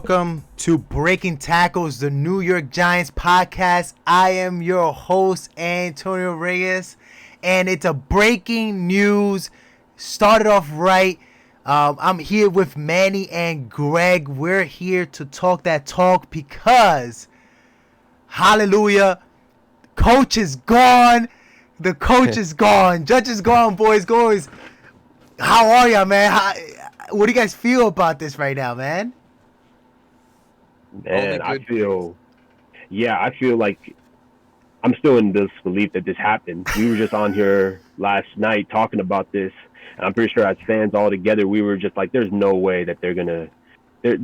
Welcome to Breaking Tackles, the New York Giants podcast. I am your host, Antonio React, and it's a breaking news. Started off right. I'm here with Manny and Greg. We're here to talk that talk because, hallelujah, coach is gone. The coach is gone. Judge is gone, boys, girls. How are y'all, man? What do you guys feel about this right now, man? Man, I feel like I'm still in disbelief that this happened. We were just on here last night talking about this, and I'm pretty sure as fans all together, we were just like, "There's no way that they're gonna." It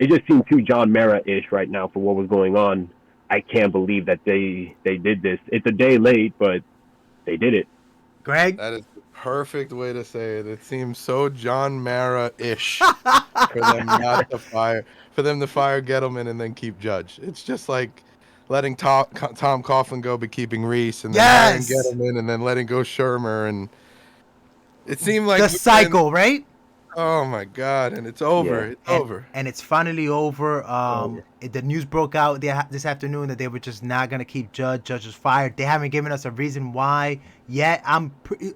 just seemed too John Mara-ish right now for what was going on. I can't believe that they did this. It's a day late, but they did it. Greg? That is the perfect way to say it. It seems so John Mara-ish for them not to fire, for them to fire Gettleman and then keep Judge. It's just like letting Tom Coughlin go, but keeping Reese, and then hiring Gettleman, and then letting go Shermer, and it seemed like the cycle, right? Oh my God! And it's over. Yeah. It's over. And it's finally over. The news broke out this afternoon that they were just not gonna keep Judge. Judge was fired. They haven't given us a reason why yet.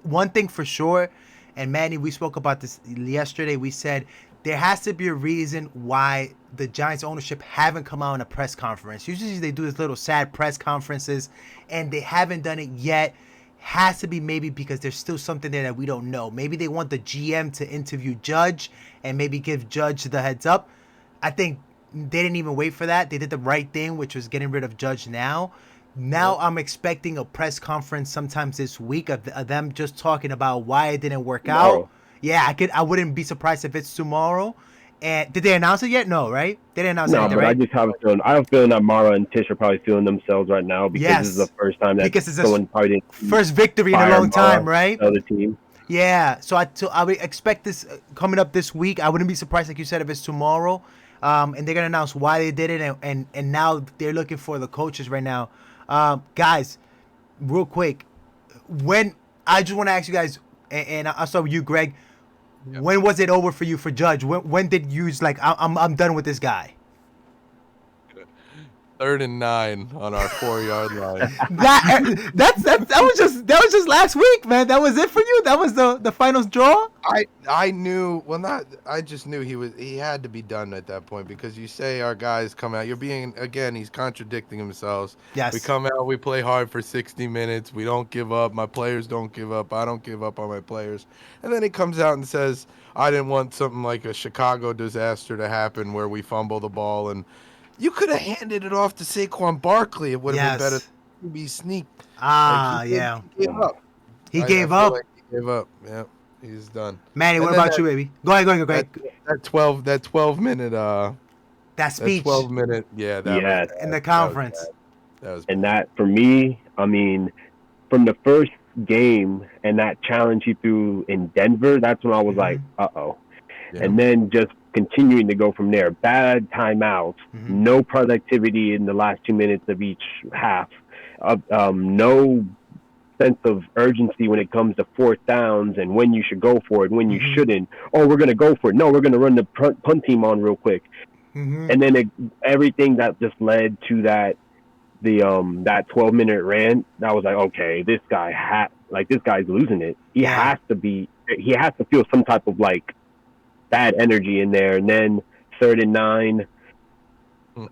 One thing for sure, and Manny, we spoke about this yesterday. We said there has to be a reason why the Giants ownership haven't come out in a press conference. Usually they do this little sad press conferences, and they haven't done it yet. Has to be maybe because there's still something there that we don't know. Maybe they want the GM to interview Judge and maybe give Judge the heads up. I think they didn't even wait for that. They did the right thing, which was getting rid of Judge now. Now I'm expecting a press conference sometimes this week of them just talking about why it didn't work out. Yeah, I wouldn't be surprised if it's tomorrow. And did they announce it yet? No, right? They didn't announce anything, but right? I just have a feeling. I have a feeling that Mara and Tish are probably feeling themselves right now because this is the first time that someone probably didn't first victory in a long time, right? The other team. Yeah, so I would expect this coming up this week. I wouldn't be surprised, like you said, if it's tomorrow. And they're gonna announce why they did it, and now they're looking for the coaches right now. Guys, real quick, I just want to ask you guys, and I'll start with you, Greg. Yep. When was it over for you for Judge? When did you like I'm done with this guy? 3rd and 9 on our 4-yard line. that was just last week, man. That was it for you. That was the finals draw. I knew. Well, not. I just knew he had to be done at that point because you say our guys come out. He's contradicting himself. Yes. We come out. We play hard for 60 minutes. We don't give up. My players don't give up. I don't give up on my players. And then he comes out and says, "I didn't want something like a Chicago disaster to happen where we fumble the ball and." You could have handed it off to Saquon Barkley. It would have been better to be sneaked. He gave up. He gave up. Like he gave up. Yeah, he's done. Manny, what about you, baby? Go ahead. That 12-minute that speech. 12-minute. Yeah. In the conference. That was and that for me, I mean, from the first game and that challenge he threw in Denver, that's when I was like, uh-oh. Yeah. And then just continuing to go from there. Bad timeouts, no productivity in the last 2 minutes of each half, no sense of urgency when it comes to fourth downs and when you should go for it, when you shouldn't. Oh, we're going to go for it. No, we're going to run the punt team on real quick. And then everything that just led to that 12-minute rant, that was like, okay, this guy's losing it. He has to feel some type of like bad energy in there. And then 3rd and 9,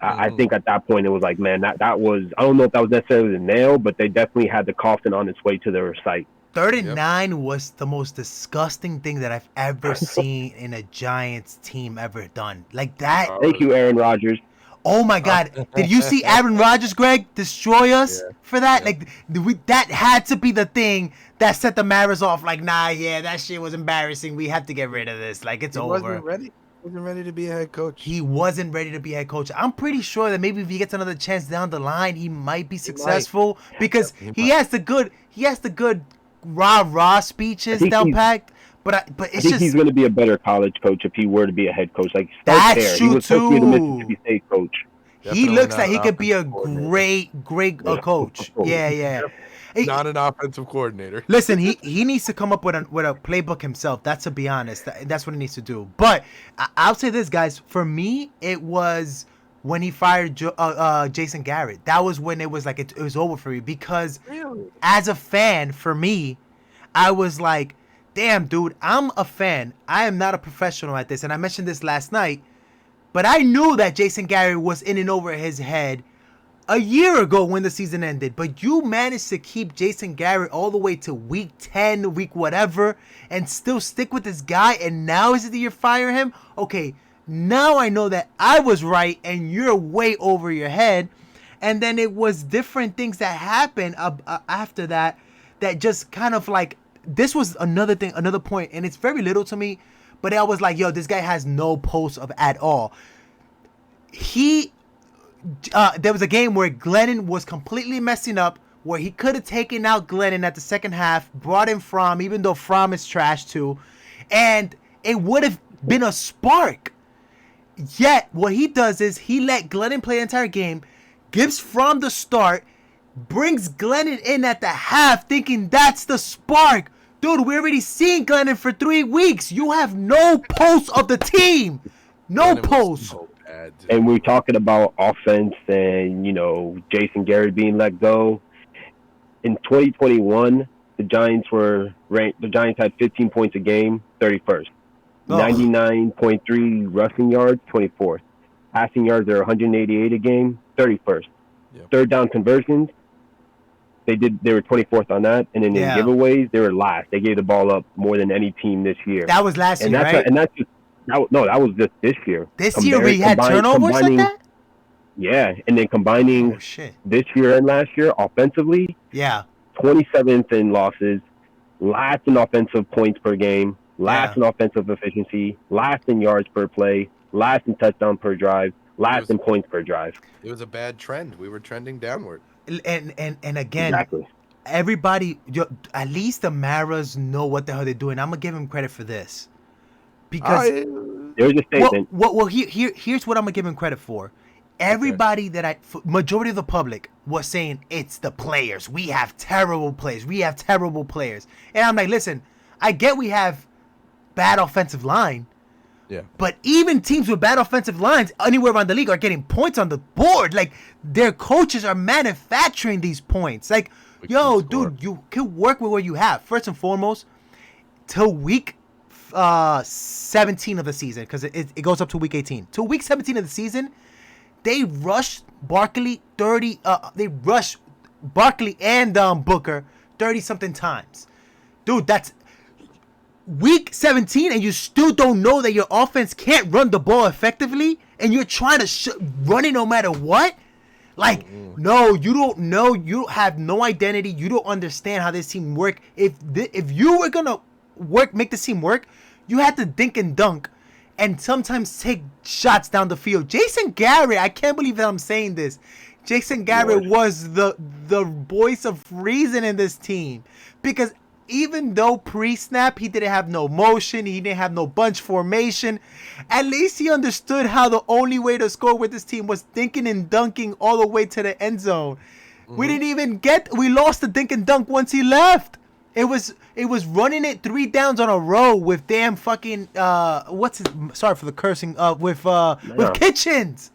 I think at that point it was like, man, that was, I don't know if that was necessarily the nail, but they definitely had the coffin on its way to their site. 3rd and 9 was the most disgusting thing that I've ever seen in a Giants team ever done. Like that. Thank you, Aaron Rodgers. Oh my God! Did you see Aaron Rodgers, Greg, destroy us for that? Yeah. Like that had to be the thing that set the Maras off. Like, that shit was embarrassing. We have to get rid of this. Like, it's over. He wasn't ready to be a head coach. He wasn't ready to be a head coach. I'm pretty sure that maybe if he gets another chance down the line, he might be successful because he has the good rah speeches down packed. But it's I think he's going to be a better college coach if he were to be a head coach. Like that's true. He was supposed to be the Mississippi State coach. He looks like he could be a great coach. Yeah. not an offensive coordinator. Listen, he needs to come up with a playbook himself. That's to be honest. That's what he needs to do. But I'll say this, guys. For me, it was when he fired Jason Garrett. That was when it was like it was over for me because as a fan, for me, I was like, damn, dude, I'm a fan. I am not a professional at this, and I mentioned this last night. But I knew that Jason Garrett was in and over his head a year ago when the season ended. But you managed to keep Jason Garrett all the way to week 10, week whatever, and still stick with this guy, and now is it that you're firing him? Okay, now I know that I was right and you're way over your head. And then it was different things that happened after that just kind of like, this was another thing, another point, and it's very little to me, but I was like, yo, this guy has no pulse of at all. There was a game where Glennon was completely messing up, where he could have taken out Glennon at the second half, brought in Fromm, even though Fromm is trash too, and it would have been a spark. Yet, what he does is he let Glennon play the entire game, gives Fromm the start, brings Glennon in at the half, thinking that's the spark. Dude, we already seen Glennon for 3 weeks. You have no pulse of the team. No pulse. So bad, and we're talking about offense and, Jason Garrett being let go. In 2021, the Giants were ranked. The Giants had 15 points a game, 31st. 99.3 rushing yards, 24th. Passing yards are 188 a game, 31st. Yep. Third down conversions, they were 24th on that, and then in giveaways they were last. They gave the ball up more than any team this year. That was last year, right? That was just this year. This year we had turnovers like that? Yeah, and then combining this year and last year offensively, 27th in losses, last in offensive points per game, last in offensive efficiency, last in yards per play, last in touchdown per drive, last in points per drive. It was a bad trend. We were trending downward. And again, everybody, at least the Maras know what the hell they're doing. I'm gonna give him credit for this because there's a statement. Well, here's what I'm gonna give him credit for. Everybody majority of the public was saying it's the players. We have terrible players. And I'm like, listen, I get we have bad offensive line. Yeah. But even teams with bad offensive lines anywhere around the league are getting points on the board. Like, their coaches are manufacturing these points. Like, yo, dude, you can work with what you have. First and foremost, till week 17 of the season, because it goes up to week 18. Till week 17 of the season, they rushed Barkley 30. They rushed Barkley and Booker 30-something times. Dude, that's week 17, and you still don't know that your offense can't run the ball effectively, and you're trying to run it no matter what? Like, no, you don't know. You have no identity. You don't understand how this team work. If you were gonna make this team work, you had to dink and dunk, and sometimes take shots down the field. Jason Garrett, I can't believe that I'm saying this. Jason Garrett was the voice of reason in this team, because even though pre-snap he didn't have no motion, he didn't have no bunch formation, at least he understood how the only way to score with this team was dinking and dunking all the way to the end zone. We lost the dink and dunk once he left. It was running it 3 downs on a row with damn fucking sorry for the cursing, with Kitchens.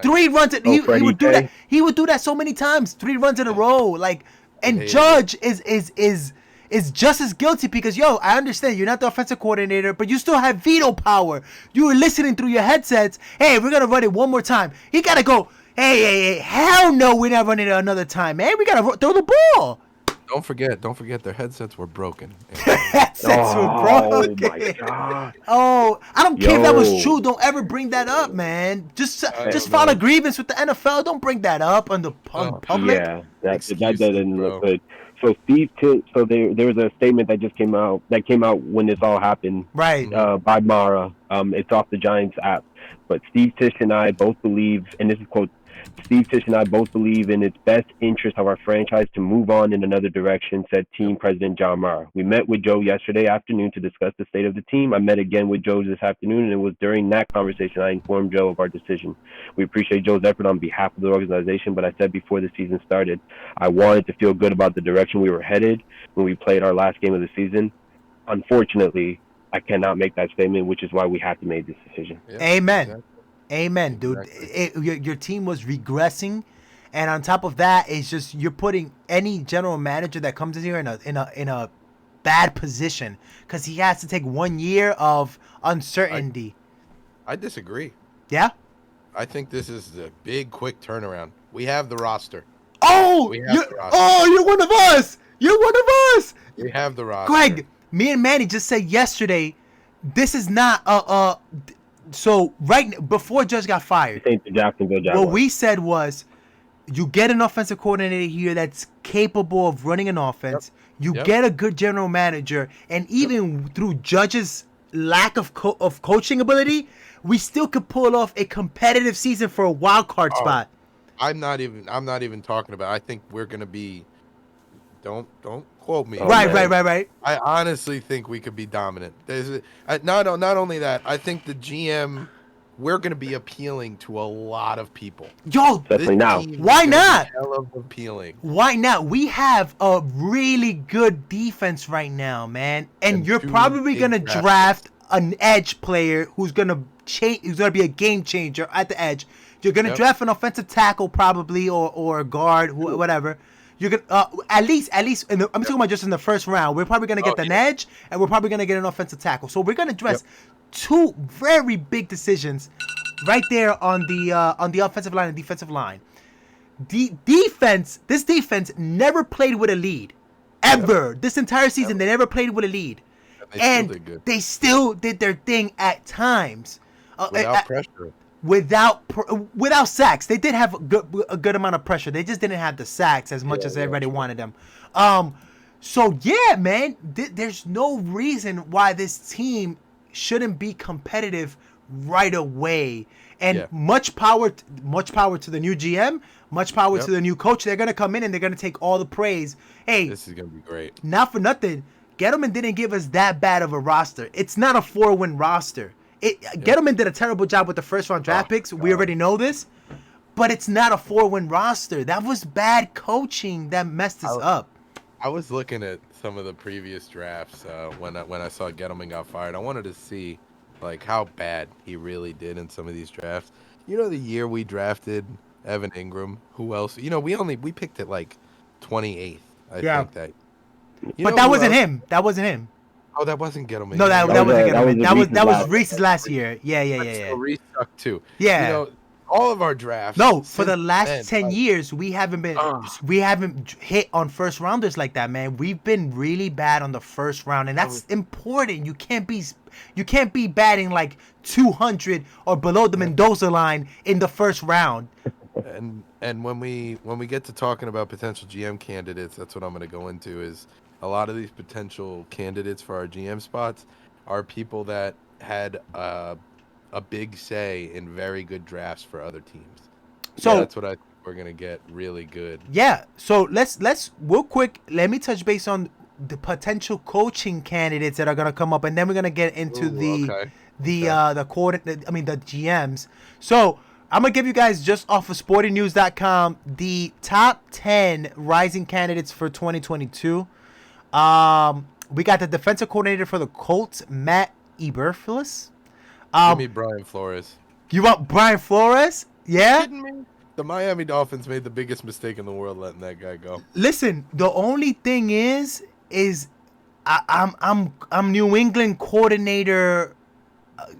3 runs. He would do that. He would do that so many times. 3 runs in a row. Like, and Judge is just as guilty because, I understand you're not the offensive coordinator, but you still have veto power. You were listening through your headsets. Hey, we're gonna run it one more time. He gotta go. Hey, hell no, we're not running it another time, man. We gotta throw the ball. Don't forget, their headsets were broken. Headsets were broken. Oh my god. Oh, I don't care if that was true. Don't ever bring that up, man. Just file a grievance with the NFL. Don't bring that up on the public. Yeah, that doesn't look good. So there was a statement that just came out when this all happened. Right. By Mara. It's off the Giants app. But Steve Tisch and I both believe, and this is quote, Steve Tish and I both believe in its best interest of our franchise to move on in another direction, said team president John Mara. We met with Joe yesterday afternoon to discuss the state of the team. I met again with Joe this afternoon, and it was during that conversation I informed Joe of our decision. We appreciate Joe's effort on behalf of the organization, but I said before the season started, I wanted to feel good about the direction we were headed when we played our last game of the season. Unfortunately, I cannot make that statement, which is why we had to make this decision. Yeah, Amen. Exactly. Amen, dude. Exactly. Your team was regressing, and on top of that, it's just you're putting any general manager that comes in here in a bad position because he has to take 1 year of uncertainty. I disagree. Yeah, I think this is a big, quick turnaround. We have the roster. Oh, you're one of us. You're one of us. We have the roster. Greg, me and Manny just said yesterday, this is not So before Judge got fired, what we said was, you get an offensive coordinator here that's capable of running an offense. Yep. You get a good general manager, and even through Judge's lack of coaching ability, we still could pull off a competitive season for a wild card spot. I'm not even talking about. I think we're gonna be. Don't quote me. Right. I honestly think we could be dominant. Not only that, I think the GM, we're going to be appealing to a lot of people. Yo, definitely now. Why not? Appealing. Why not? We have a really good defense right now, man, and you're probably going to draft an edge player who's going to change. Who's going to be a game changer at the edge. You're going to draft an offensive tackle probably, or a guard, whatever. You're gonna at least I'm talking about just in the first round. We're probably gonna get an edge, and we're probably gonna get an offensive tackle. So we're gonna address two very big decisions right there on the offensive line and defensive line. This defense never played with a lead ever. This entire season they never played with a lead, and they still did their thing at times without pressure. Without sacks. They did have a good amount of pressure. They just didn't have the sacks as much as everybody wanted them. So yeah, man, there's no reason why this team shouldn't be competitive right away. And much power to the new GM, much power to the new coach. They're gonna come in and they're gonna take all the praise. Hey, this is gonna be great. Not for nothing, Gettleman didn't give us that bad of a roster. It's not a 4-win roster. Gettleman did a terrible job with the first round draft picks. We already know this, but it's not a 4-win roster. That was bad coaching that messed us up. I was looking at some of the previous drafts when I saw Gettleman got fired. I wanted to see like how bad he really did in some of these drafts. You know, the year we drafted Evan Ingram. Who else? You know, we picked it like 28th. I think that. But that wasn't him. That wasn't him. Oh, that wasn't Gettleman. No, that wasn't Gettleman. That was Reese's last year. Yeah. Reese sucked too. Yeah. You know, all of our drafts. No, for the last 10 years, we haven't hit on first rounders like that, man. We've been really bad on the first round, and that's important. You can't be batting like 200 or below the Mendoza line in the first round. And when we get to talking about potential GM candidates, that's what I'm going to go into is. A lot of these potential candidates for our GM spots are people that had a big say in very good drafts for other teams. So that's what I think we're gonna get really good. Yeah. So let's real quick. Let me touch base on the potential coaching candidates that are gonna come up, and then we're gonna get into the GMs. So I'm gonna give you guys just off of SportingNews.com the top 10 rising candidates for 2022. We got the defensive coordinator for the Colts, Matt Eberflus. Give me Brian Flores. You want Brian Flores? Yeah. Kidding me? The Miami Dolphins made the biggest mistake in the world letting that guy go. Listen, the only thing is I'm New England coordinator.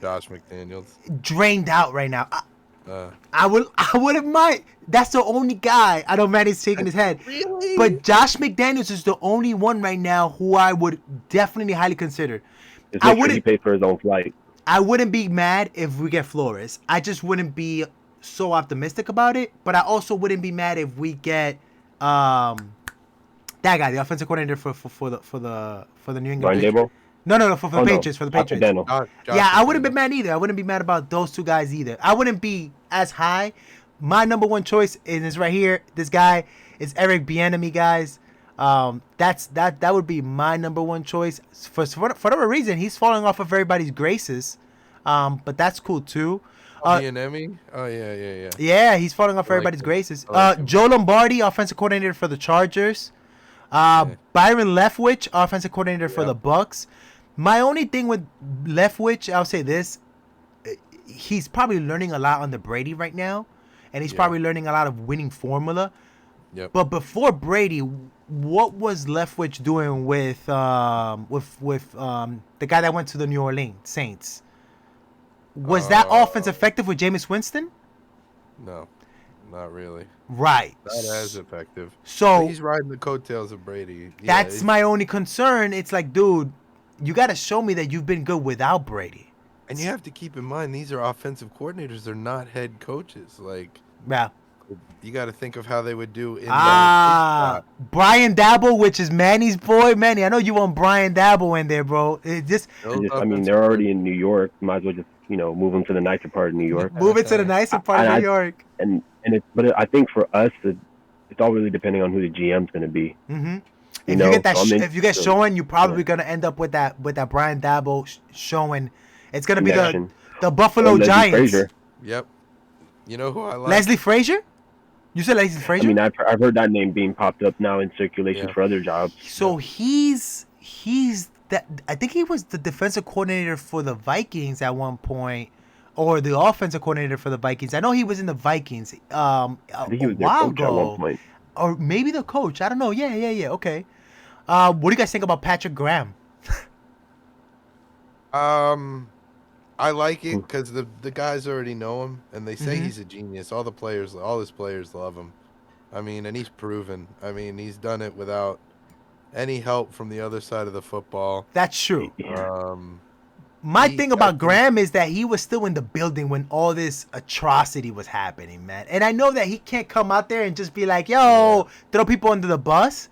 Josh McDaniels drained out right now. I wouldn't mind. That's the only guy. I know Manny's shaking his head. Really? But Josh McDaniels is the only one right now who I would definitely highly consider. He paid for his own flight. I wouldn't be mad if we get Flores. I just wouldn't be so optimistic about it. But I also wouldn't be mad if we get that guy, the offensive coordinator for the New England Patriots. No, for the Patriots. For the Patriots. I wouldn't be mad either. I wouldn't be mad about those two guys either. I wouldn't be as high, my number one choice is right here. This guy is Eric Bieniemy, guys. That would be my number one choice for whatever reason. He's falling off of everybody's graces, but that's cool too. Bieniemy? Oh yeah. Yeah, he's falling off I like everybody's him. graces. I like him. Joe Lombardi, offensive coordinator for the Chargers. Byron Leftwich, offensive coordinator for the Bucks. My only thing with Leftwich, I'll say this: he's probably learning a lot under Brady right now, and he's probably learning a lot of winning formula. Yep. But before Brady, what was Leftwich doing with the guy that went to the New Orleans Saints? Was that offense effective with Jameis Winston? No, not really. Right. Not as effective. So but he's riding the coattails of Brady. That's my only concern. It's like, dude, you got to show me that you've been good without Brady. And you have to keep in mind, these are offensive coordinators. They're not head coaches. Like, yeah. You got to think of how they would do in Brian Dabble, which is Manny's boy. Manny, I know you want Brian Dabble in there, bro. I mean, they're already in New York. Might as well just, move them to the nicer part of New York. Move it to the nicer part of New York. But I think for us, it's all really depending on who the GM's going to be. Mm-hmm. If you get showing, you're probably going to end up with that Brian Dabble showing. It's going to be the Buffalo Giants. Frazier. Yep. You know who I like? Leslie Frazier? You said Leslie Frazier? I mean, I've heard that name being popped up now in circulation for other jobs. So he's that. I think he was the defensive coordinator for the Vikings at one point, or the offensive coordinator for the Vikings. I know he was in the Vikings I think he was their coach at one point. Or maybe the coach. I don't know. Yeah. Okay. What do you guys think about Patrick Graham? I like it because the guys already know him, and they say he's a genius. All his players love him. I mean, and he's proven. I mean, he's done it without any help from the other side of the football. That's true. My thing about Graham is that he was still in the building when all this atrocity was happening, man. And I know that he can't come out there and just be like, yo, throw people under the bus.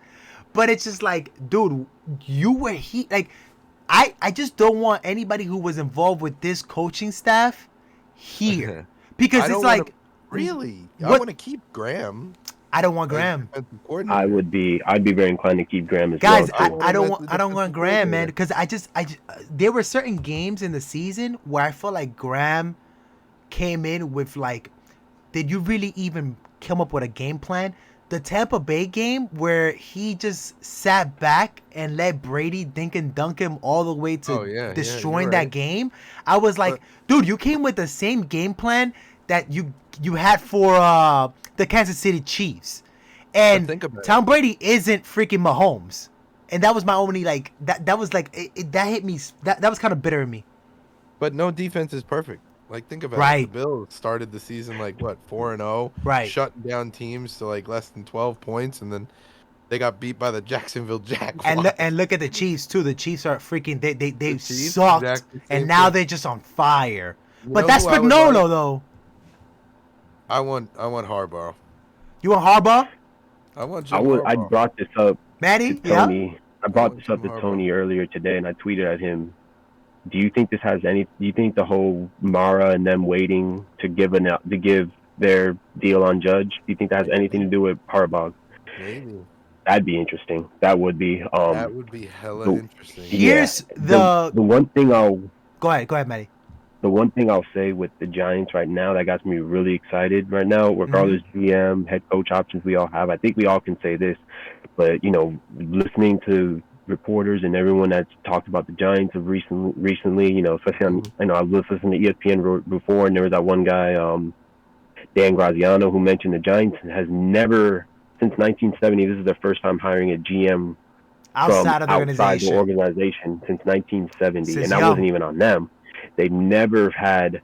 But it's just like, dude, I just don't want anybody who was involved with this coaching staff here. Because it's like... Really? I want to keep Graham. I don't want Graham. I'd be very inclined to keep Graham as well. Guys, I don't want Graham, man, because I there were certain games in the season where I felt like Graham came in with like, did you really even come up with a game plan? The Tampa Bay game where he just sat back and let Brady dink and dunk him all the way to destroying that game. I was like, dude, you came with the same game plan that you had for the Kansas City Chiefs. And Tom Brady isn't freaking Mahomes. And that was my only, like, that was like, that hit me. That was kind of bitter in me. But no defense is perfect. Like, think about it. The Bills started the season, 4-0. Right. Shutting down teams to, less than 12 points. And then they got beat by the Jacksonville Jaguars. And look at the Chiefs, too. The Chiefs are freaking, they sucked. And now they're just on fire. But that's Spagnolo, though. I want Harbaugh. You want Harbaugh? I want Harbaugh. I brought this up Manny, to Tony. Yeah? I brought this up to Tony earlier today, and I tweeted at him, do you think the whole Mara and them waiting to give their deal on Judge, do you think that has anything to do with Harbaugh? Maybe. That'd be interesting. That would be hella interesting. Here's the one thing Go ahead, Manny. The one thing I'll say with the Giants right now that got me really excited right now, regardless GM, head coach options we all have, I think we all can say this, but, listening to reporters and everyone that's talked about the Giants of recently, especially I was listening to ESPN before, and there was that one guy, Dan Graziano, who mentioned the Giants has never, since 1970, this is their first time hiring a GM outside of the organization since 1970, and that wasn't even on them. They've never had,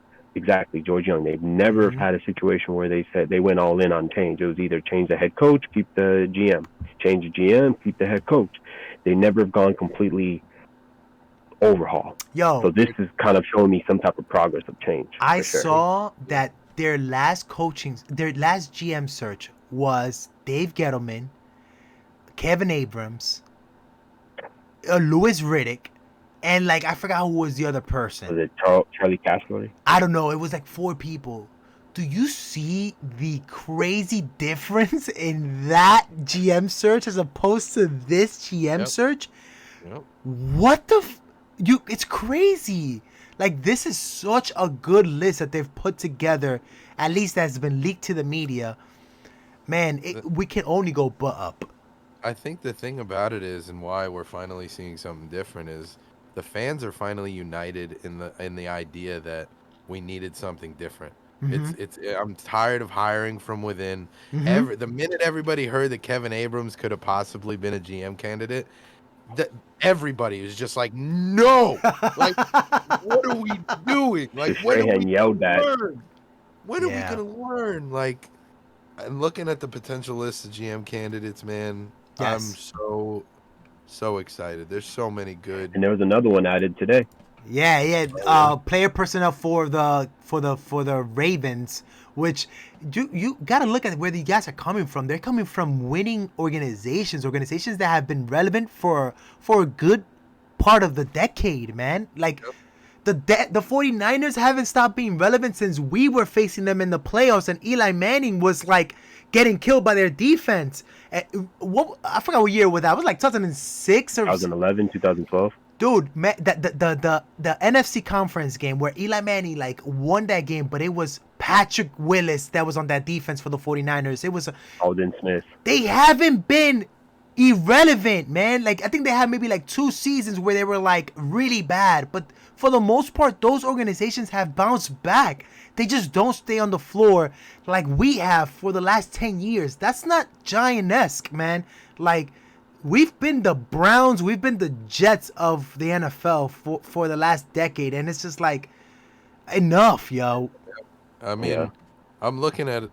George Young, they've never had a situation where they said they went all in on change. It was either change the head coach, keep the GM, change the GM, keep the head coach. They never have gone completely overhaul. So this is kind of showing me some type of progress of change. I saw that their last GM search was Dave Gettleman, Kevin Abrams, Louis Riddick, and I forgot who was the other person. Was it Charlie Casserly? I don't know. It was 4 people. do you see the crazy difference in that GM search as opposed to this GM search? Yep. What the it's crazy. Like, this is such a good list that they've put together, at least that's been leaked to the media. Man, we can only go but up. I think the thing about it is, and why we're finally seeing something different, is the fans are finally united in the idea that we needed something different. It's I'm tired of hiring from within. The minute everybody heard that Kevin Abrams could have possibly been a GM candidate, everybody was just like, no, like, what are we doing? Like, when are we yelled that. learn? When are we gonna learn? Like, and looking at the potential list of GM candidates, man, I'm so excited. There's so many good. And there was another one added today. Yeah. Player personnel for the Ravens, which you got to look at where these guys are coming from. They're coming from winning organizations that have been relevant for a good part of the decade, man. Like, the 49ers haven't stopped being relevant since we were facing them in the playoffs, and Eli Manning was like getting killed by their defense. I forgot what year was that. It was like 2006 or 2011, 2012. Dude, man, the NFC conference game where Eli Manning like won that game, but it was Patrick Willis that was on that defense for the 49ers. It was Alden Smith. They haven't been irrelevant, man. Like, I think they had maybe like 2 seasons where they were like really bad, but for the most part, those organizations have bounced back. They just don't stay on the floor like we have for the last 10 years. That's not Giant-esque, man. Like, we've been the Browns, we've been the Jets of the NFL for the last decade, and it's just like, enough, yo. I mean, I'm looking at,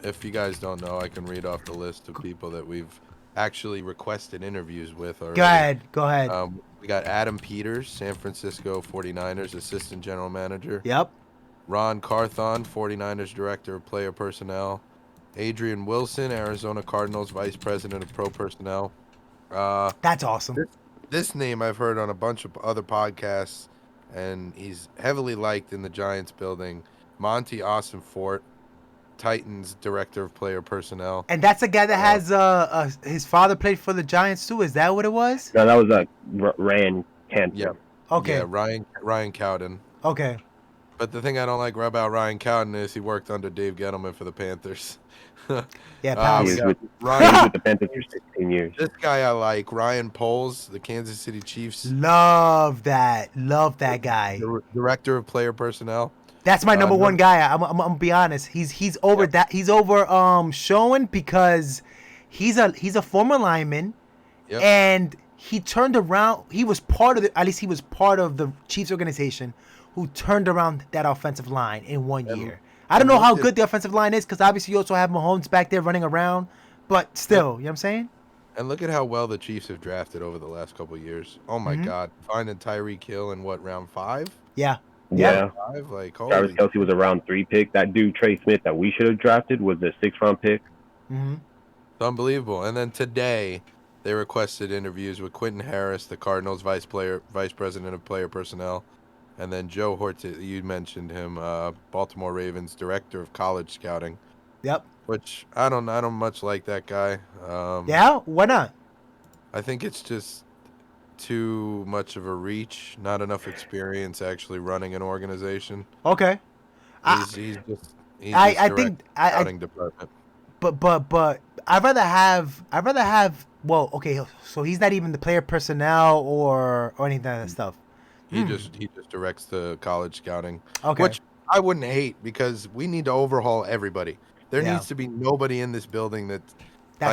if you guys don't know, I can read off the list of people that we've actually requested interviews with already. Go ahead. We got Adam Peters, San Francisco 49ers Assistant General Manager. Yep. Ron Carthon, 49ers Director of Player Personnel. Adrian Wilson, Arizona Cardinals Vice President of Pro Personnel. That's awesome. This name I've heard on a bunch of other podcasts, and he's heavily liked in the Giants building. Monty Austin-Fort, Titans Director of Player Personnel. And that's a guy that has his father played for the Giants too. Is that what it was? No, that was Ryan Cantor. Yeah. Okay. Yeah, Ryan Cowden. Okay. But the thing I don't like about Ryan Cowden is he worked under Dave Gettleman for the Panthers. Yeah, pals. He was with the Panthers for 16 years. This guy I like, Ryan Poles, the Kansas City Chiefs. Love that guy. Director of Player Personnel. That's my number one guy. I'm gonna be honest. He's over that. He's over Schoen because he's a former lineman, and he turned around. He was part of the Chiefs organization who turned around that offensive line in 1 year. I don't know how good the offensive line is because obviously you also have Mahomes back there running around, but still, you know what I'm saying? And look at how well the Chiefs have drafted over the last couple of years. Oh my God, finding Tyreek Hill in round 5? Yeah. Five? Like, Travis Kelce was a round 3 pick. That dude Trey Smith that we should have drafted was a 6th round pick. Mm-hmm. It's unbelievable. And then today, they requested interviews with Quentin Harris, the Cardinals Vice President of Player Personnel, and then Joe Horta, you mentioned him, Baltimore Ravens Director of College Scouting. Yep. Which I don't much like that guy. Yeah, why not? I think it's just too much of a reach, not enough experience actually running an organization. Okay. He's I think scouting department. But I'd rather have well, okay, so he's not even the player personnel or anything of that stuff. He just directs the college scouting. Okay. Which I wouldn't hate because we need to overhaul everybody. There needs to be nobody in this building that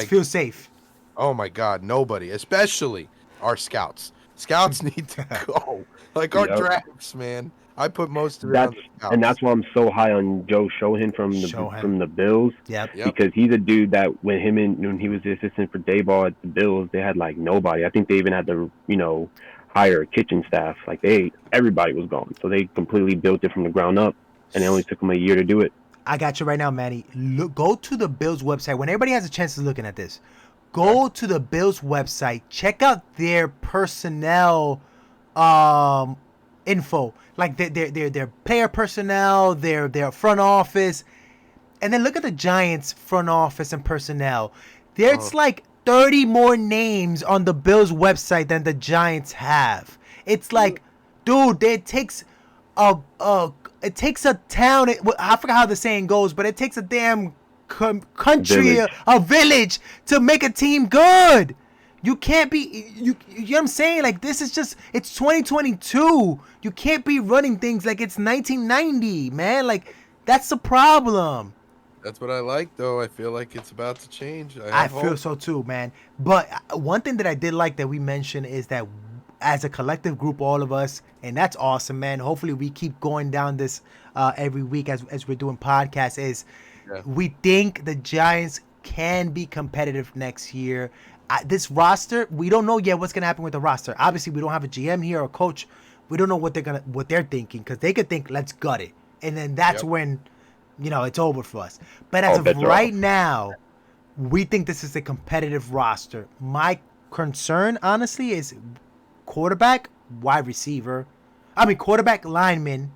feels safe. Oh my God, nobody, especially our scouts. Scouts need to go. Like our drafts, man. I put most of it on the scouts. And that's why I'm so high on Joe Schoen from the Bills. Yep. Because he's a dude that when he was the assistant for Dayball at the Bills, they had like nobody. I think they even had to, hire a kitchen staff. Like everybody was gone. So they completely built it from the ground up, and it only took them a year to do it. I got you right now, Manny. Go to the Bills website. When everybody has a chance to looking at this, go to the Bills website. Check out their personnel info, like their player personnel, their front office. And then look at the Giants front office and personnel. There's like 30 more names on the Bills website than the Giants have. It's like, dude, it takes a town. I forgot how the saying goes, but it takes a damn country, a village to make a team good. You can't be, you know what I'm saying? Like, this is just, it's 2022. You can't be running things like it's 1990, man. Like, that's the problem. That's what I like, though. I feel like it's about to change. I feel so too, man. But one thing that I did like that we mentioned is that as a collective group, all of us, and that's awesome, man. Hopefully we keep going down this every week as we're doing podcasts, is we think the Giants can be competitive next year. This roster, we don't know yet what's going to happen with the roster. Obviously, we don't have a GM here or a coach. We don't know what they're thinking, because they could think, let's gut it. And then that's when, it's over for us. But as of right now, we think this is a competitive roster. My concern, honestly, is quarterback, wide receiver. Quarterback, lineman,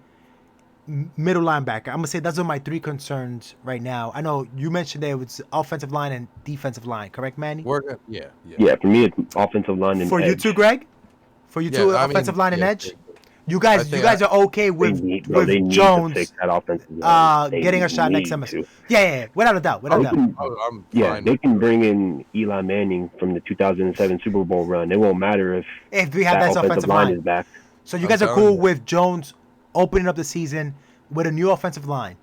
middle linebacker. I'm going to say those are my three concerns right now. I know you mentioned that it was offensive line and defensive line, correct, Manny? Yeah, for me, it's offensive line and edge. For you too, Greg? For you too, offensive line and edge? You guys are okay with Jones getting a shot next semester. Yeah, without a doubt. They can bring in Eli Manning from the 2007 Super Bowl run. It won't matter if we have that offensive line is back. So you guys are cool with Jones opening up the season with a new offensive line?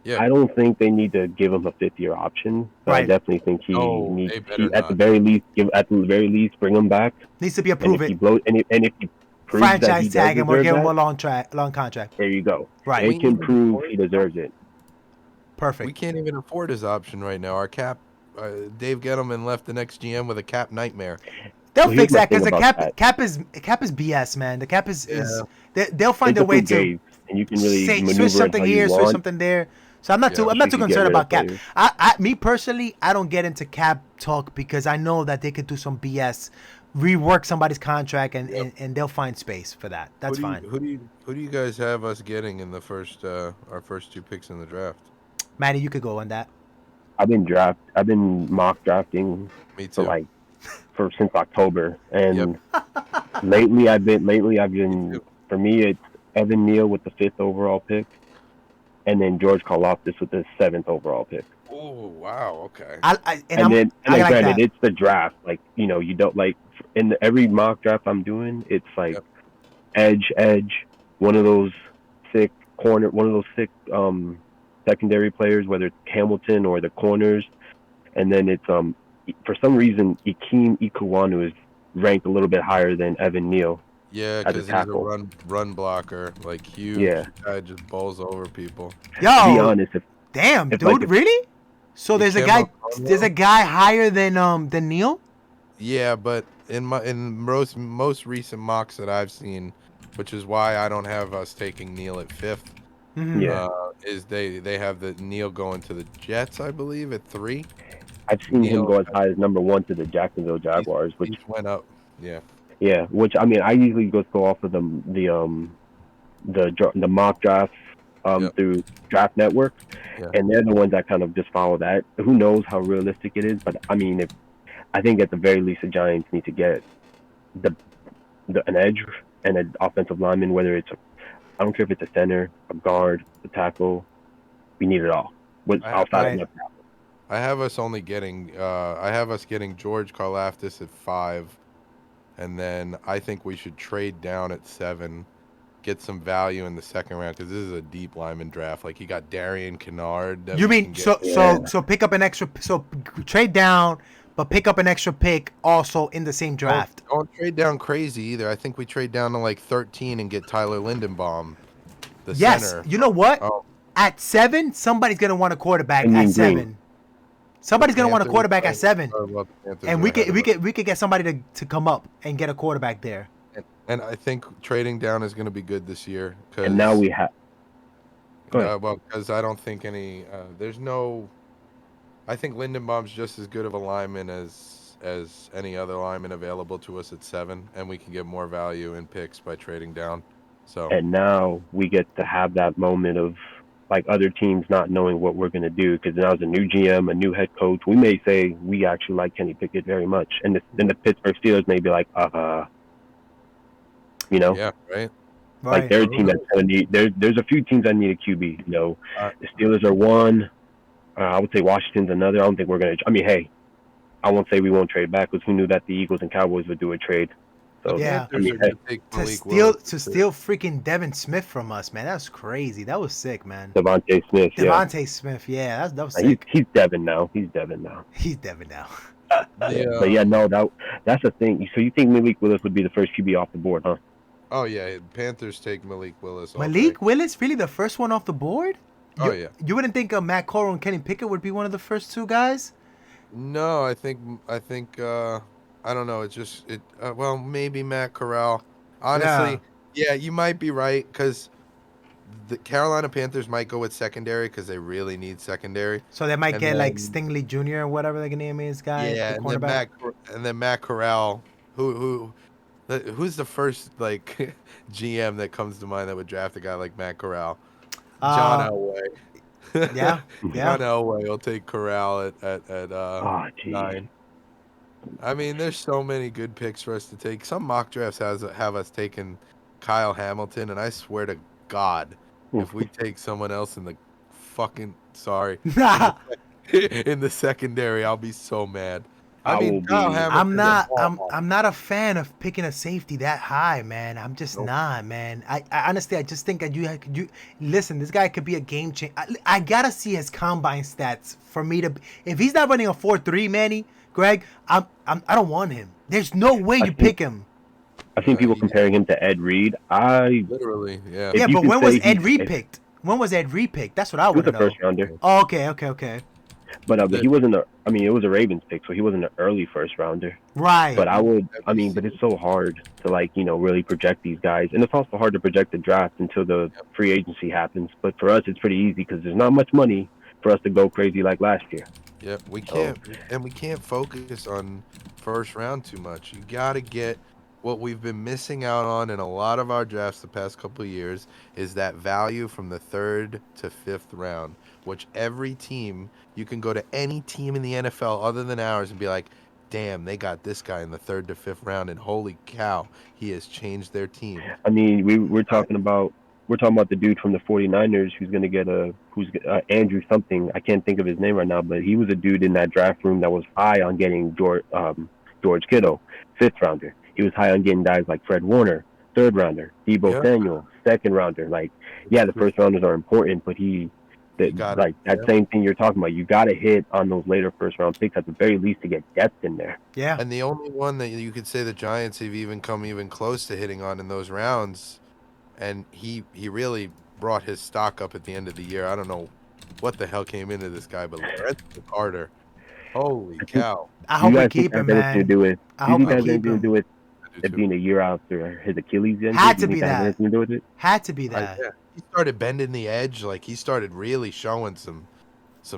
Yeah. I don't think they need to give him a fifth-year option. But I definitely think he needs to, at the very least, bring him back. Needs to be a prove it. And if he franchise tag him or give him a long contract. There you go. Right. They can prove he deserves it. Perfect. We can't even afford his option right now. Our cap, Dave Gettleman left the next GM with a cap nightmare. They'll fix that, because the cap is BS, man. The cap is they'll find a way to and you can really switch something here, switch something there. So I'm not too concerned about cap. Me personally, I don't get into cap talk because I know that they could do some BS, rework somebody's contract, and they'll find space for that. That's fine. Who do you guys have us getting in the first our first two picks in the draft? Manny, you could go on that. I've been mock drafting Me too. since October, and lately I've been for me it's Evan Neal with the 5th overall pick, and then George Karlaftis with the 7th overall pick. Oh wow, okay. Granted, it's the draft. You don't in every mock draft I'm doing, it's edge, one of those sick secondary players, whether it's Hamilton or the corners, and then it's for some reason Ikem Ekwonu is ranked a little bit higher than Evan Neal. Yeah, because he's a run blocker, huge. Yeah, guy just bowls over people. Yo, to be honest, dude, really? So there's a guy higher than Neal? Yeah, but in most recent mocks that I've seen, which is why I don't have us taking Neal at 5th. Mm-hmm. Is they have the Neal going to the Jets, I believe, at 3. I've seen him go as high as number 1 to the Jacksonville Jaguars, which went up. Yeah, which I usually just go off of the mock drafts through Draft Network, and they're the ones that kind of just follow that. Who knows how realistic it is? But I think at the very least the Giants need to get an edge and an offensive lineman, whether it's I don't care if it's a center, a guard, a tackle. We need it all. I have us only getting George Karlaftis at 5. And then I think we should trade down at 7, get some value in the second round, because this is a deep lineman draft. You got Darian Kennard. You mean so pick up an extra, so trade down, but pick up an extra pick also in the same draft. Don't trade down crazy either. I think we trade down to 13 and get Tyler Lindenbaum, the center. You know what? At 7, somebody's gonna want a quarterback at 7. Somebody's gonna want a quarterback at 7, and we could get somebody to come up and get a quarterback there. And I think trading down is going to be good this year. And now we have. Because I don't think there's no. I think Lindenbaum's just as good of a lineman as any other lineman available to us at 7, and we can get more value in picks by trading down. So. And now we get to have that moment of like other teams not knowing what we're going to do, because now it's a new GM, a new head coach. We may say we actually like Kenny Pickett very much, and then the Pittsburgh Steelers may be like, you know, Yeah, right. like they're a team that's going to need. There's a few teams that need a QB. You know, the Steelers are one. I would say Washington's another. I don't think we're going to. I mean, hey, I won't say we won't trade back, because who knew that the Eagles and Cowboys would do a trade. So yeah, I mean, hey, to steal freaking Devin Smith from us, man. That's crazy. That was sick, man. Devontae Smith, Devontae Smith, yeah, that was sick. He's Devin now. He's Devin now. But yeah, no, that's the thing. So you think Malik Willis would be the first QB off the board, huh? Oh yeah, Panthers take Malik Willis. Malik Willis, really the first one off the board? Oh yeah. You wouldn't think Matt Corral and Kenny Pickett would be one of the first two guys? No, I think I don't know. It's just well, maybe Matt Corral. Honestly, yeah, you might be right, because the Carolina Panthers might go with secondary because they really need secondary. So they might get like Stingley Jr. or whatever the name is, guy. Yeah, and then Matt Corral, who's the first like GM that comes to mind that would draft a guy like Matt Corral? John Elway. Yeah. John Elway will take Corral at 9. I mean, there's so many good picks for us to take. Some mock drafts have us taking Kyle Hamilton, and I swear to God, if we take someone else in the in the secondary, I'll be so mad. I mean, Kyle Hamilton, I'm not a fan of picking a safety that high, man. I'm just not, man. I honestly, I just think that you listen. This guy could be a game changer. I gotta see his combine stats for me to. If he's not running a 4.3, Manny, Greg, I don't want him. There's no way you pick him. I've seen people comparing him to Ed Reed. Literally, yeah. Yeah, but when was Ed Reed picked? When was Ed Reed picked? That's what I want to know. He was a first rounder. Oh, okay. But he wasn't it was a Ravens pick, so he wasn't an early first rounder. Right. But but it's so hard to really project these guys. And it's also hard to project the draft until the free agency happens. But for us, it's pretty easy because there's not much money for us to go crazy like last year. Yeah, we can't. And we can't focus on first round too much. You got to get what we've been missing out on in a lot of our drafts the past couple of years is that value from the 3rd to 5th round, which every team, you can go to any team in the NFL other than ours and be like, damn, they got this guy in the 3rd to 5th round, and holy cow, he has changed their team. I mean, we're talking about the dude from the 49ers who's going to get Andrew something. I can't think of his name right now, but he was a dude in that draft room that was high on getting George Kittle, 5th rounder. He was high on getting guys like Fred Warner, 3rd rounder, Deebo Samuel, 2nd rounder. Like, yeah, the first rounders are important, but that same thing you're talking about. You got to hit on those later first round picks at the very least to get depth in there. Yeah. And the only one that you could say the Giants have even come even close to hitting on in those rounds, and he really brought his stock up at the end of the year. I don't know what the hell came into this guy, but Lorenzo Carter, holy cow! I hope we keep him, man. Do you guys have anything to do with it being a year after his Achilles injury? Had to be that. Had to be Yeah. that. He started bending the edge. Like, he started really showing some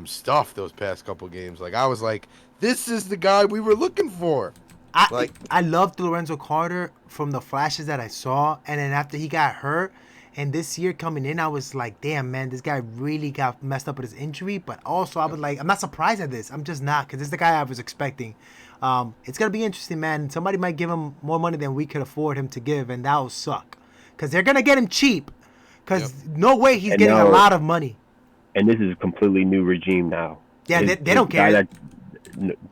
stuff those past couple games. Like, I was like, this is the guy we were looking for. I loved Lorenzo Carter from the flashes that I saw, and then after he got hurt, and this year coming in, I was like, damn, man, this guy really got messed up with his injury. But also, I was like, I'm not surprised at this. I'm just not, because this is the guy I was expecting. It's going to be interesting, man. Somebody might give him more money than we could afford him to give, and that will suck. Because they're going to get him cheap. Because no way he's getting a lot of money. And this is a completely new regime now. Yeah, they don't care.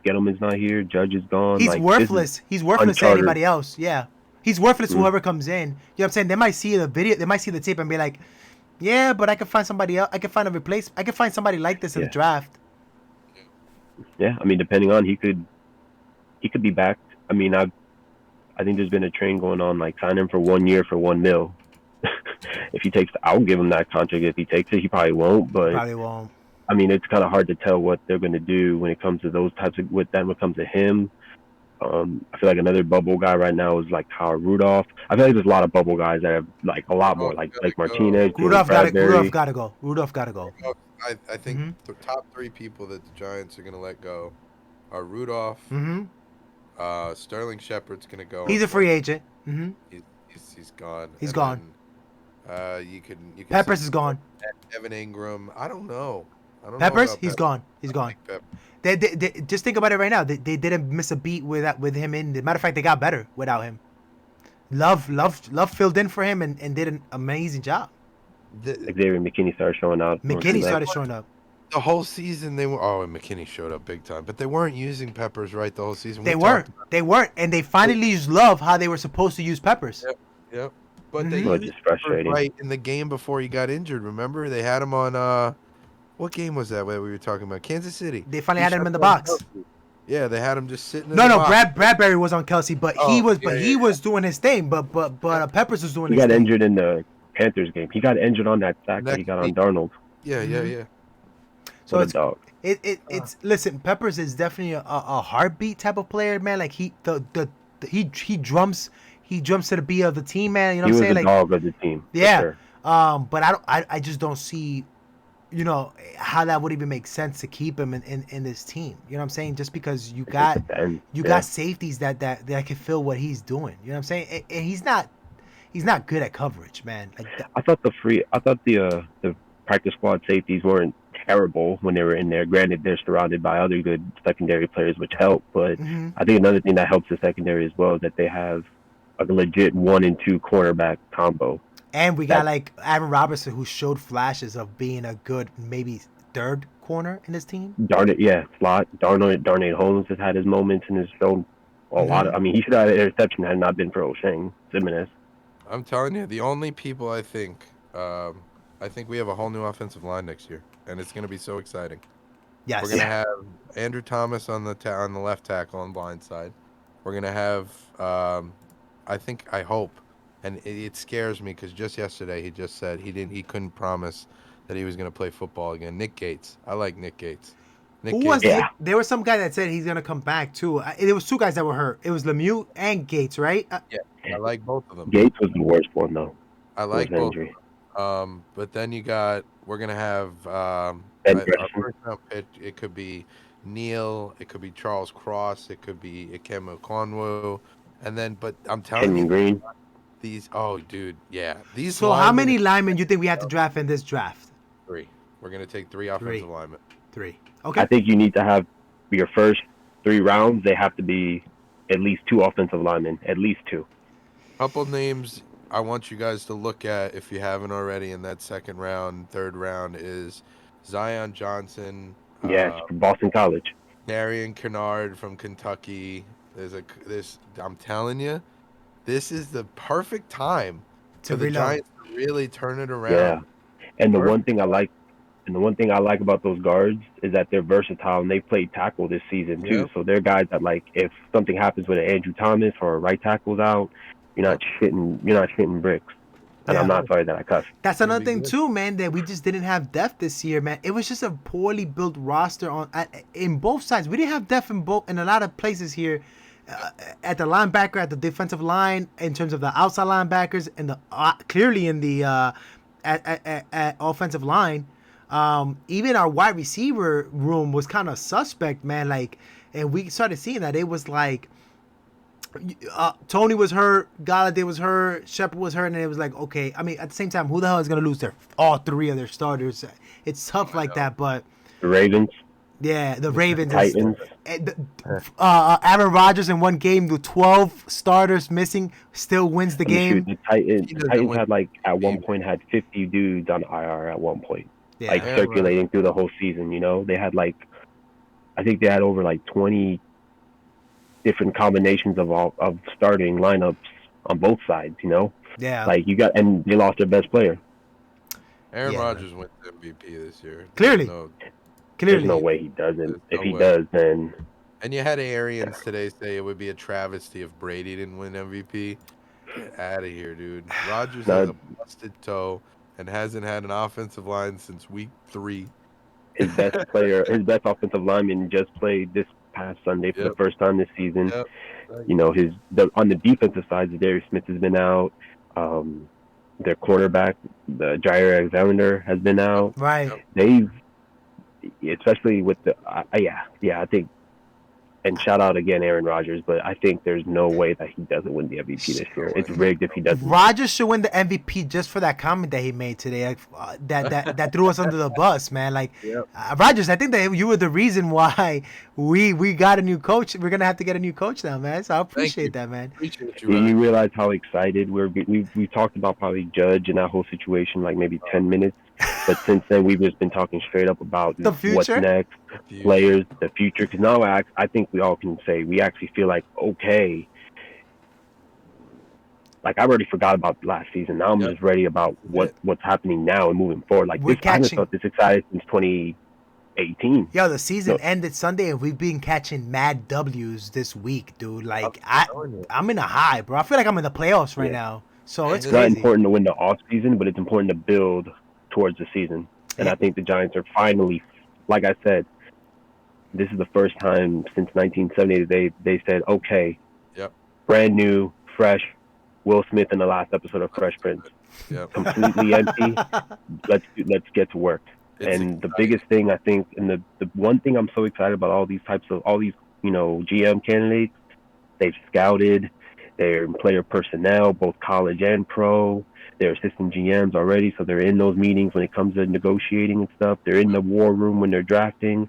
Gettleman's not here. Judge is gone. He's worthless. He's worthless to anybody else. Yeah. He's worthless to whoever comes in. You know what I'm saying? They might see the video. They might see the tape and be like, yeah, but I can find somebody else. I can find a replacement. I can find somebody like this in the draft. Yeah, I mean, depending on he could be backed. I mean, I think there's been a train going on, like, sign him for 1 year for $1 million. If he takes, I'll give him that contract. If he takes it, he probably won't. But I mean, it's kind of hard to tell what they're going to do when it comes to those types of. When it comes to him, I feel like another bubble guy right now is like Kyle Rudolph. I feel like there's a lot of bubble guys that have like a lot more, like Martinez. Rudolph got to go. Rudolph got to go. I think the top 3 people that the Giants are going to let go are Rudolph. Sterling Shepard's going to go. He's a free agent. He's gone. He's gone. You can Peppers is gone. Evan Ingram. I don't know. I don't know Peppers, about he's Peppers. gone. He's I don't gone. like Peppers. They just think about it right now. They didn't miss a beat with him in. Matter of fact, they got better without him. Love filled in for him and did an amazing job. Xavier McKinney started showing out. McKinney started showing up. The whole season they were. Oh, and McKinney showed up big time, but they weren't using Peppers right the whole season. They weren't, and they finally used Love how they were supposed to use Peppers. Yep. But they Which used is frustrating. Peppers right in the game before he got injured. Remember, they had him on. What game was that? Where we were talking about Kansas City. They finally had him in the box. Yeah, they had him just sitting. In the box. Bradbury was on Kelsey, but he was doing his thing. But Peppers was doing. He got injured in the Panthers game. He got injured on that sack that he got on Darnold. Yeah. So it's listen. Peppers is definitely a heartbeat type of player, man. Like he drums to the beat of the team, man. You know what I'm saying? He was the dog of the team. Yeah. Sure. But I just don't see, how that would even make sense to keep him in this team. You know what I'm saying? Just because you got safeties that can fill what he's doing. You know what I'm saying? And he's not good at coverage, man. Like I thought the practice squad safeties weren't terrible when they were in there. Granted, they're surrounded by other good secondary players, which help. But I think another thing that helps the secondary as well is that they have a legit 1 and 2 cornerback combo. And we got like Aaron Robertson, who showed flashes of being a good maybe third corner in his team. Slot. Darnay Holmes has had his moments and has shown a lot of. I mean, he should have had an interception had it not been for O'Shane Jimenez. I'm telling you, the only people I think we have a whole new offensive line next year, and it's going to be so exciting. Yes. We're going to have Andrew Thomas on the left tackle on blind side. We're going to have, I hope, and it scares me because just yesterday he just said he couldn't promise that he was going to play football again. Nick Gates. I like Nick Gates. Who was it? There was some guy that said he's going to come back too. There was 2 guys that were hurt. It was Lemieux and Gates, right? Yeah, I like both of them. Gates was the worst one though. I like both. But then we're gonna have a first round pick. It could be Neal, it could be Charles Cross, it could be Ikem Okonwo, and then. But I'm telling you, Green. These. Oh, dude, yeah. These. So how many linemen do you think we have to draft in this draft? 3. We're gonna take 3 offensive linemen. 3. Okay. I think you need to have your first 3 rounds. They have to be at least 2 offensive linemen. At least 2. Couple names I want you guys to look at if you haven't already in that second round, third round is Zion Johnson. Yes, from Boston College. Darian Kennard from Kentucky. I'm telling you, this is the perfect time for the Giants to really turn it around. Yeah, and the one thing I like about those guards is that they're versatile and they played tackle this season too. Yep. So they're guys that, like, if something happens with an Andrew Thomas or a right tackle's out, you're not shitting bricks. And I'm not sorry that I cussed. That's another thing too, man, that we just didn't have depth this year, man. It was just a poorly built roster in both sides. We didn't have depth in a lot of places here. At the linebacker, at the defensive line, in terms of the outside linebackers, and clearly in the at offensive line. Even our wide receiver room was kind of suspect, man. Like, and we started seeing that it was like Tony was hurt, Galladay was hurt, Shepard was hurt, and it was like, okay. I mean, at the same time, who the hell is gonna lose all 3 of their starters? It's tough like that, but the Ravens. Yeah, the Ravens. Titans. Aaron Rodgers in one game with 12 starters missing still wins the game. The Titans had, like, at one point had 50 dudes on IR at one point. Yeah. Like, circulating through the whole season, They had, like, I think they had over, like, 20 different combinations of starting lineups on both sides, Yeah. Like, and they lost their best player. Aaron Rodgers wins MVP this year. Clearly. There's no way he doesn't. If he does, then... And you had Arians today say it would be a travesty if Brady didn't win MVP. Get out of here, dude. Rodgers has a busted toe and hasn't had an offensive line since week 3. His best offensive lineman just played this past Sunday for the first time this season. Yep. On the defensive side, Darius Smith has been out. Their cornerback, the Jair Alexander, has been out. Right. They've, especially with I think and shout out again Aaron Rodgers, but I think there's no way that he doesn't win the MVP this year. It's rigged if he doesn't. Rodgers should win the MVP just for that comment that he made today. Like, that threw us under the bus, man. Like, Rodgers, I think that you were the reason why we got a new coach. We're gonna have to get a new coach now, man. So I appreciate that, man. Appreciate you realize how excited we talked about probably Judge and that whole situation like maybe 10 minutes. But since then, we've just been talking straight up about the what's next, players, the future. Because now I think we all can say we actually feel like, okay, like I already forgot about last season. Now I'm just ready about what's happening now and moving forward. Like I haven't felt this excited since 2018. Yo, the season ended Sunday, and we've been catching mad W's this week, dude. Like I'm in a high, bro. I feel like I'm in the playoffs right now. So it's not important to win the off season, but it's important to build towards the season. And I think the Giants are finally, like I said, this is the first time since 1970 they said, okay, brand new, fresh, Will Smith in the last episode of Fresh Prince, completely empty. Let's get to work. And the biggest thing I think, and the one thing I'm so excited about all these GM candidates, they've scouted, they're player personnel, both college and pro. They're assistant GMs already, so they're in those meetings when it comes to negotiating and stuff. They're in the war room when they're drafting.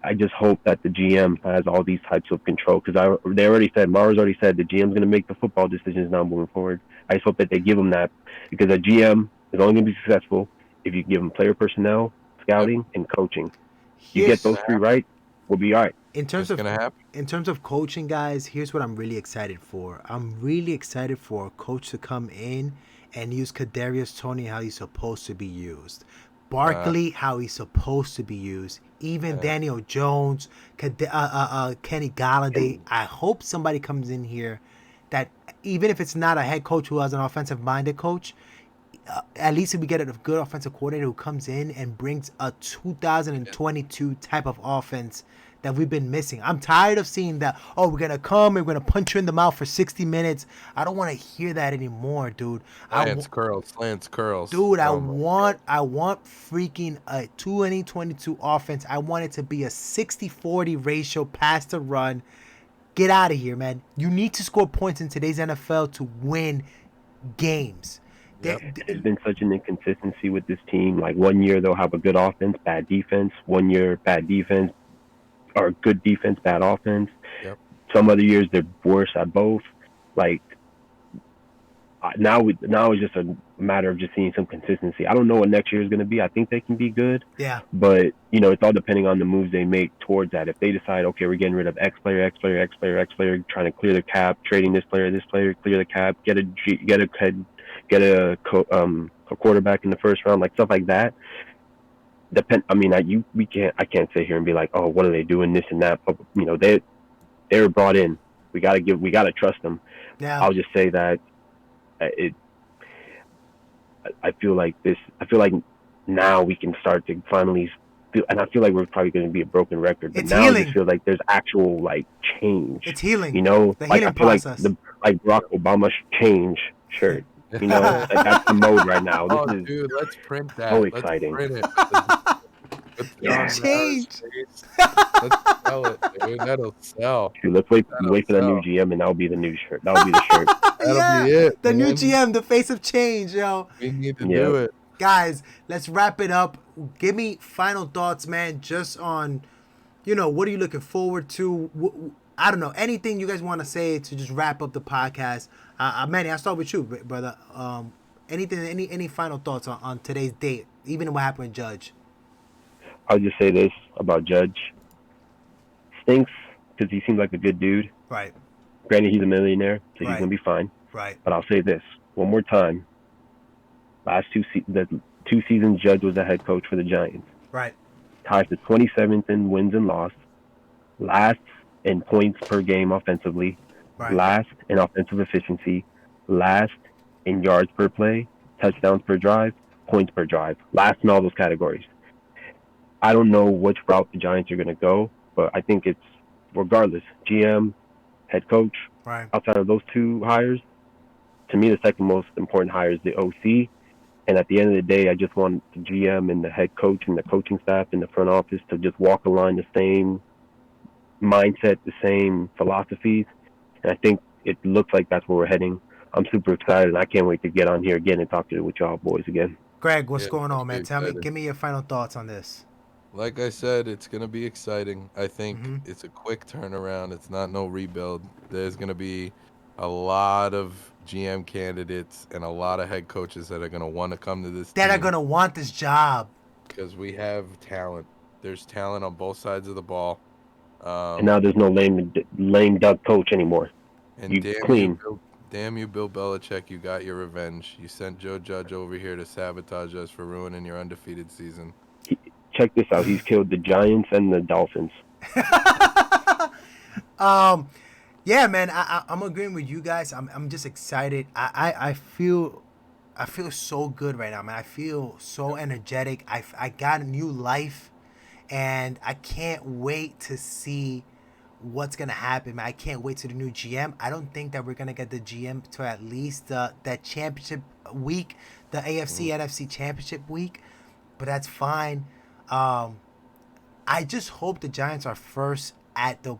I just hope that the GM has all these types of control, because they already said, Mara's already said, the GM's going to make the football decisions now moving forward. I just hope that they give them that, because a GM is only going to be successful if you give them player personnel, scouting, and coaching. You get those three right, we'll be all right. In terms of coaching, guys, here's what I'm really excited for. I'm really excited for a coach to come in and use Kadarius Toney how he's supposed to be used. Barkley how he's supposed to be used. Even Daniel Jones, Kenny Galladay. I hope somebody comes in here that, even if it's not a head coach who has an offensive-minded coach, at least if we get a good offensive coordinator who comes in and brings a 2022 type of offense that we've been missing. I'm tired of seeing that, we're going to come and we're going to punch you in the mouth for 60 minutes. I don't want to hear that anymore, dude. Lance curls. Dude, I want freaking a 2022 offense. I want it to be a 60-40 ratio pass to run. Get out of here, man. You need to score points in today's NFL to win games. There's been such an inconsistency with this team. Like 1 year they'll have a good offense, bad defense. 1 year, bad defense, or good defense, bad offense. Some other years they're worse at both. Like now it's just a matter of just seeing some consistency. I don't know what next year is going to be. I think they can be good. But it's all depending on the moves they make towards that. If they decide, okay, we're getting rid of X player, trying to clear the cap, trading this player, clear the cap, get a quarterback in the first round, like stuff like that. I can't sit here and be like, oh, what are they doing, this and that. But, they were brought in. We gotta trust them. I'll just say that I feel like now we can start to finally feel, and I feel like we're probably going to be a broken record, but now I just feel like there's actual change. It's healing. The healing process. Like Barack Obama's change shirt. That's the mode right now. Dude, let's print that. So exciting. Let's print it. Change. Let's sell it, dude. That'll sell. Dude, let's wait for the new GM, and that'll be the new shirt. That'll be the shirt. That'll be it. The new GM, the face of change, yo. We need to do it. Guys, let's wrap it up. Give me final thoughts, man, just on, what are you looking forward to? I don't know, anything you guys want to say to just wrap up the podcast. Manny, I'll start with you, brother. Any final thoughts on today's date, even what happened with Judge? I'll just say this about Judge. Stinks because he seems like a good dude. Right. Granted, he's a millionaire, so he's going to be fine. Right. But I'll say this one more time. Last two seasons, Judge was the head coach for the Giants. Right. Ties to 27th in wins and loss. Last in points per game offensively. Right. Last in offensive efficiency. Last in yards per play, touchdowns per drive, points per drive. Last in all those categories. I don't know which route the Giants are going to go, but I think it's, regardless, GM, head coach, outside of those two hires, to me the second most important hire is the OC. And at the end of the day, I just want the GM and the head coach and the coaching staff and the front office to just walk a line the same, mindset, the same philosophies, and I think it looks like that's where we're heading. I'm super excited, and I can't wait to get on here again and talk to with y'all boys again. Greg, what's Yeah, going on, man? definitely excited. Give me your final thoughts on this. Like I said, it's gonna be exciting. I think Mm-hmm. it's a quick turnaround. It's not no rebuild. There's gonna be a lot of GM candidates and a lot of head coaches that are gonna want to come to this That are team gonna want this job. because we have talent. There's talent on both sides of the ball. And now there's no lame duck coach anymore. And You clean. damn you, Bill Belichick, you got your revenge. You sent Joe Judge over here to sabotage us for ruining your undefeated season. Check this out. He's killed the Giants and the Dolphins. Yeah, man, I'm agreeing with you guys. I'm just excited. I feel so good right now, man. I feel so energetic. I got a new life, and I can't wait to see what's gonna happen, man. I can't wait to the new GM. I don't think that we're gonna get the GM to at least that championship week, the AFC NFC championship week, but that's fine. I just hope the Giants are first at the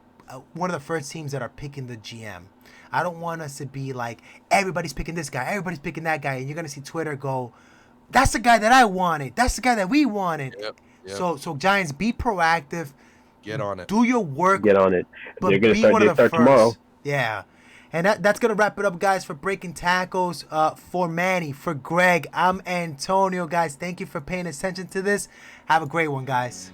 one of the first teams that are picking the GM. I don't want us to be like everybody's picking this guy, everybody's picking that guy, and you're gonna see Twitter go, "That's the guy that I wanted. That's the guy that we wanted." Yep. So Giants, be proactive. Get on it. Do your work. Get on it. But They're gonna be start. one They of the start first. tomorrow. Yeah. And that's going to wrap it up, guys, for Breaking Tackles. For Manny, for Greg, I'm Antonio, guys. Thank you for paying attention to this. Have a great one, guys.